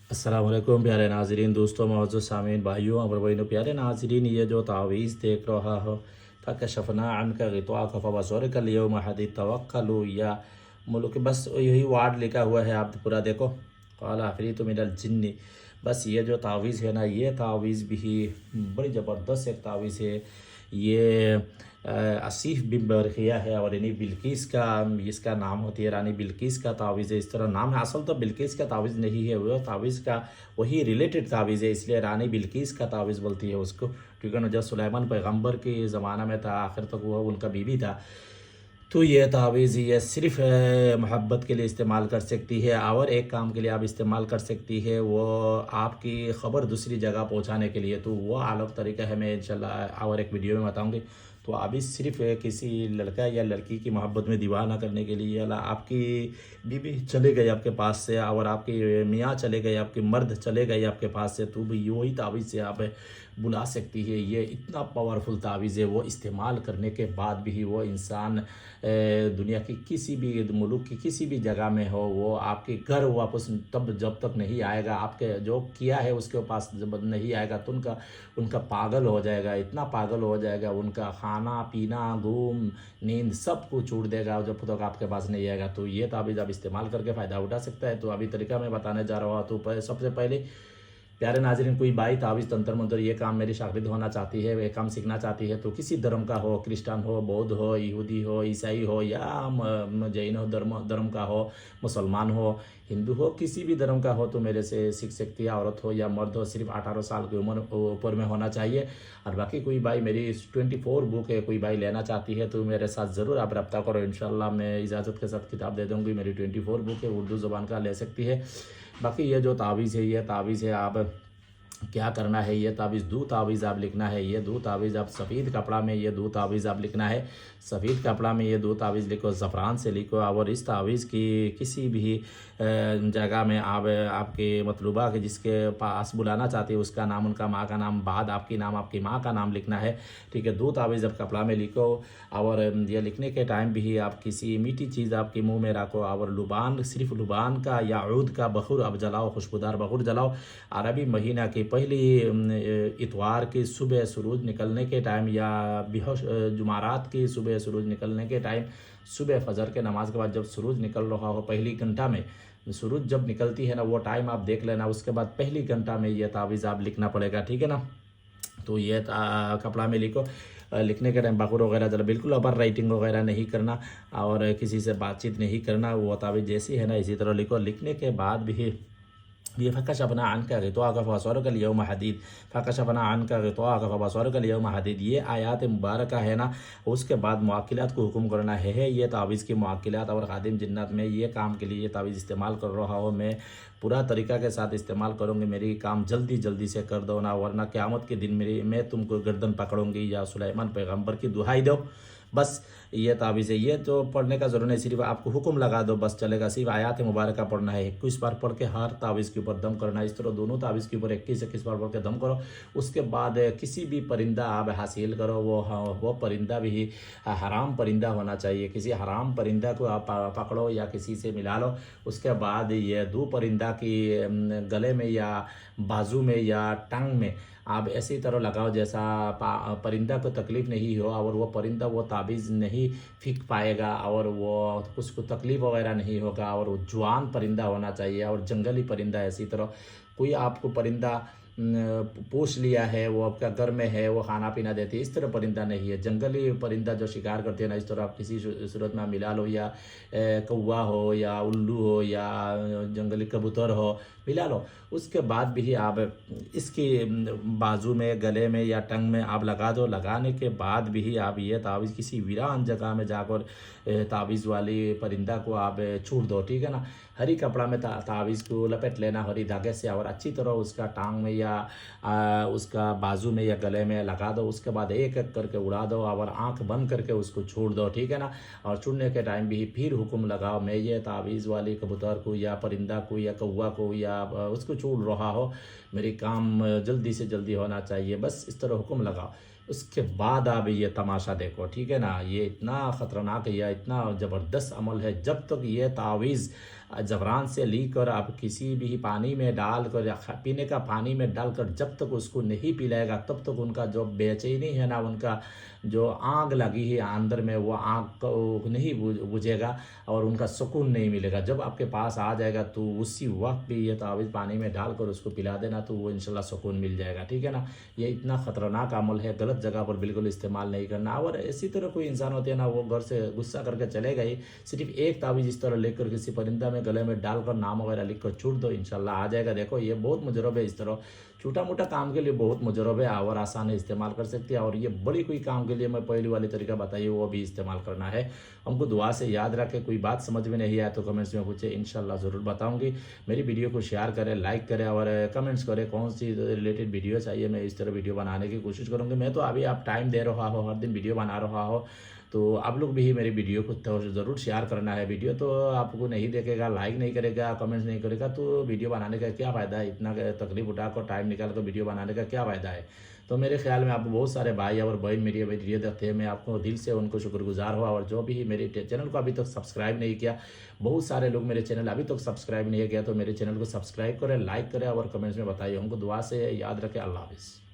अस्सलाम वालेकुम प्यारे नाजरीन, दोस्तों, मौजूद सामीन, भाइयों और बहनों, प्यारे नाजरीन, ये जो तावीज़ देख रहा हो फ़कशफ़ना अन्का ग़िताअक फ़बसरका अल-यौम हदीद तवक्कलू या मुल्क, बस यही वार्ड लिखा हुआ है। आप पूरा देखो, क़ाल अफ़रीतु मिनल जिन्नी। बस ये जो तावीज़ है ना, ये तावीज़ भी बड़ी ज़बरदस्त एक तावीज़ है। ये आसिफ बिन बरखिया है और यानी बिल्किस का इसका नाम होती है, रानी बिल्किस का तावीज़ है। इस तरह नाम है, असल तो बिल्किस का तावीज़ नहीं है, वो तावीज़ का वही रिलेटेड तावीज़ है, इसलिए रानी बिल्किस का तावीज़ बोलती है उसको। क्योंकि ना जब सुलेमान पैगंबर के ज़माना में था, आखिर तक वो उनका बीवी था। तो ये तावीज़ ये सिर्फ़ मोहब्बत के लिए इस्तेमाल कर सकती है, और एक काम के लिए आप इस्तेमाल कर सकती है, वो आपकी ख़बर दूसरी जगह पहुंचाने के लिए। तो वो अलग तरीका है, मैं इंशाल्लाह और एक वीडियो में बताऊंगी। तो अभी सिर्फ़ किसी लड़का या लड़की की मोहब्बत में दीवाना करने के लिए, या आपकी बीवी चले गए आपके पास से, और आपके मियाँ चले गए, आपके मर्द चले गए आपके पास से, तो भी वही तावीज़ से आप बुला सकती है। ये इतना पावरफुल तावीज़ है, वो इस्तेमाल करने के बाद भी वो इंसान दुनिया की किसी भी मुल्क की किसी भी जगह में हो, वो आपके घर वापस तब जब तक नहीं आएगा, आपके जो किया है उसके पास जब नहीं आएगा, तो उनका उनका पागल हो जाएगा, इतना पागल हो जाएगा, उनका खाना पीना घूम नींद सब कुछ छूट देगा जब तक आपके पास नहीं आएगा। तो ये तावीज़ आप इस्तेमाल करके फ़ायदा उठा सकता है। तो अभी तरीका मैं बताने जा रहा हूँ। तो सबसे पहले प्यारे नाज़रीन, कोई भाई तावीज़ तंत्र मंत्र ये काम मेरी शागिर्द होना चाहती है, ये काम सीखना चाहती है, तो किसी धर्म का हो, क्रिश्चियन हो, बौद्ध हो, यहूदी हो, ईसाई हो, या जैन हो, धर्म का हो, मुसलमान हो, हिंदू हो, किसी भी धर्म का हो, तो मेरे से सीख सकती है। औरत हो या मर्द हो, सिर्फ 18 साल की उम्र ऊपर में होना चाहिए। और बाकी कोई भाई मेरी 24 बुक है, कोई भाई लेना चाहती है, तो मेरे साथ ज़रूर आप रब्ता करो। इंशाल्लाह मैं इजाज़त के साथ किताब दे दूँगी। मेरी 24 बुक है, उर्दू ज़ुबान का ले सकती है। बाकी ये जो तावीज़ है, ये तावीज़ है, आप क्या करना है, ये तावीज़ दो तावीज़ आप लिखना है। ये दो तावीज़ आप सफ़ेद कपड़ा में, ये दो तावीज़ आप लिखना है। सफ़ेद कपड़ा में ये दो तावीज़ लिखो, ज़फ़रान से लिखो, और इस तावीज़ की किसी भी जगह में आप आपके मतलूबा के जिसके पास बुलाना चाहते हो उसका नाम, उनका माँ का नाम, बाद आपकी नाम, आपकी माँ का नाम लिखना है। ठीक है, दो तावीज़ आप कपड़ा में लिखो, और ये लिखने के टाइम भी आप किसी मीठी चीज़ आपके मुंह में रखो, और लुबान, सिर्फ लुबान का या ऊद का बखूर आप जलाओ, खुशबूदार बखूर जलाओ। अरबी महीना की पहली इतवार की सुबह सूरज निकलने के टाइम, या जुमारात की सुबह सूरज निकलने के टाइम, सुबह फजर के नमाज के बाद जब सूरज निकल रहा हो, पहली घंटा में सूरज जब निकलती है ना, वो टाइम आप देख लेना। उसके बाद पहली घंटा में ये तावीज़ आप लिखना पड़ेगा, ठीक है ना। तो ये कपड़ा में लिखो। लिखने के टाइम बखूर वगैरह जरा बिल्कुल ओवर राइटिंग वगैरह नहीं करना, और किसी से बातचीत नहीं करना। वो तावीज़ जैसी है ना इसी तरह लिखो। लिखने के बाद भी ये फ़कशफ़ना अन्का ग़िताअक फ़बसरका अल-यौम हदीद, फ़कशफ़ना अन्का ग़िताअक फ़बसरका अल-यौम हदीद, ये आयात मुबारका है ना। उसके बाद मुअक्किलात को हुक्म करना है। ये तावीज़ की मुअक्किलात और खादिम जिन्नात में ये काम के लिए ये तावीज़ इस्तेमाल कर रहा हो, मैं पूरा तरीका के साथ इस्तेमाल करूँगी। मेरी काम जल्दी जल्दी से कर दो ना, वरना क़यामत के दिन मेरी मैं तुमको गर्दन पकड़ूंगी, या सुलेमान पैगंबर की दुहाई दो। बस ये तावीज़ है। ये तो पढ़ने का ज़रूर नहीं, सिर्फ आपको हुक्म लगा दो बस चलेगा। सिर्फ आयात मुबारका पढ़ना है, 21 बार पढ़ के हर तावीज़ के ऊपर दम करना है। इस तरह दोनों तावीज़ के ऊपर 21-21 बार पढ़ के दम करो। उसके बाद किसी भी परिंदा आप हासिल करो, वो परिंदा भी हराम परिंदा होना चाहिए। किसी हराम परिंदा को आप पकड़ो या किसी से मिला लो। उसके बाद ये दो परिंदा की गले में या बाजू में या टंग में आप ऐसी तरह लगाओ जैसा परिंदा को तकलीफ़ नहीं हो, और वो परिंदा वो ताबीज़ नहीं फीक पाएगा, और वो उसको तकलीफ़ वगैरह नहीं होगा। और वो जवान परिंदा होना चाहिए, और जंगली परिंदा। इसी तरह कोई आपको परिंदा पोष लिया है, वो आपका घर में है, वो खाना पीना देती है, इस तरह परिंदा नहीं है। जंगली परिंदा जो शिकार करते हैं ना, इस तरह आप किसी सूरत में मिला लो, या कौवा हो या उल्लू हो या जंगली कबूतर हो, मिला लो। उसके बाद भी आप इसकी बाजू में, गले में या टंग में आप लगा दो। लगाने के बाद भी आप ये तावीज़ किसी वीरान जगह में जाकर तावीज़ वाली परिंदा को आप छोड़ दो, ठीक है ना। हरी कपड़ा में तावीज़ को लपेट लेना हरी धागे से, और अच्छी तरह उसका टांग में या उसका बाजू में या गले में लगा दो। उसके बाद एक एक करके उड़ा दो, और आंख बंद करके उसको छोड़ दो, ठीक है ना। और छोड़ने के टाइम भी फिर हुक्म लगाओ, मैं ये तावीज़ वाली कबूतर को या परिंदा को या कौवा को या उसको छोड़ रहा हो, मेरी काम जल्दी से जल्दी होना चाहिए, बस इस तरह हुक्म लगाओ। उसके बाद आप ये तमाशा देखो, ठीक है ना। ये इतना ख़तरनाक है या इतना ज़बरदस्त अमल है, जब तक ये तावीज़ ज़फ़रान से लेकर आप किसी भी पानी में डालकर या पीने का पानी में डालकर जब तक उसको नहीं पिलाएगा, तब तक उनका जो बेचैनी है ना, उनका जो आग लगी है अंदर में, वो आग को नहीं बुझेगा और उनका सुकून नहीं मिलेगा। जब आपके पास आ जाएगा तो उसी वक्त भी ये तावीज़ पानी में डालकर उसको पिला देना, तो वो इंशाल्लाह सुकून मिल जाएगा, ठीक है ना। ये इतना ख़तरनाक अमल है, गलत जगह पर बिल्कुल इस्तेमाल नहीं करना। और इसी तरह कोई इंसान होते हैं ना, वो घर से गुस्सा करके चले गए, सिर्फ एक तावीज़ इस तरह लेकर किसी परिंदा में गले में डालकर नाम वगैरह लिख कर छूट दो, इंशाल्लाह आ जाएगा। देखो ये बहुत मुजरब है, इस तरह छोटा मोटा काम के लिए बहुत मुजरब है और आसान है, इस्तेमाल कर सकते हैं। और ये बड़ी कोई काम के लिए मैं पहली वाली तरीका बताइए वो भी इस्तेमाल करना है हमको। दुआ से याद रखें, कोई बात समझ में नहीं आया तो कमेंट्स में पूछे, इंशाल्लाह ज़रूर बताऊंगी। मेरी वीडियो को शेयर करें, लाइक करें और कमेंट्स करें कौन सी रिलेटेड वीडियो चाहिए। मैं इस तरह वीडियो बनाने की कोशिश करूँगी। मैं तो अभी आप टाइम दे रहा हो, हर दिन वीडियो बना रहा हो, तो आप लोग भी मेरी वीडियो को तो ज़रूर शेयर करना है। वीडियो तो आपको नहीं देखेगा, लाइक नहीं करेगा, कमेंट्स नहीं करेगा, तो वीडियो बनाने का क्या फ़ायदा है। इतना तकलीफ उठाकर टाइम निकाल कर वीडियो बनाने का क्या फ़ायदा है। तो मेरे ख्याल में आप बहुत सारे भाई और बहन मेरी वीडियो देखते हैं, मैं आपको दिल से उनको शुक्रगुजार हुआ। और जो भी मेरे चैनल को अभी तक सब्सक्राइब नहीं किया, बहुत सारे लोग मेरे चैनल अभी तक सब्सक्राइब नहीं किया, तो मेरे चैनल को सब्सक्राइब करें, लाइक करें और कमेंट्स में बताइए। हमको दुआ से याद रखें। अल्लाह हाफ़िज़।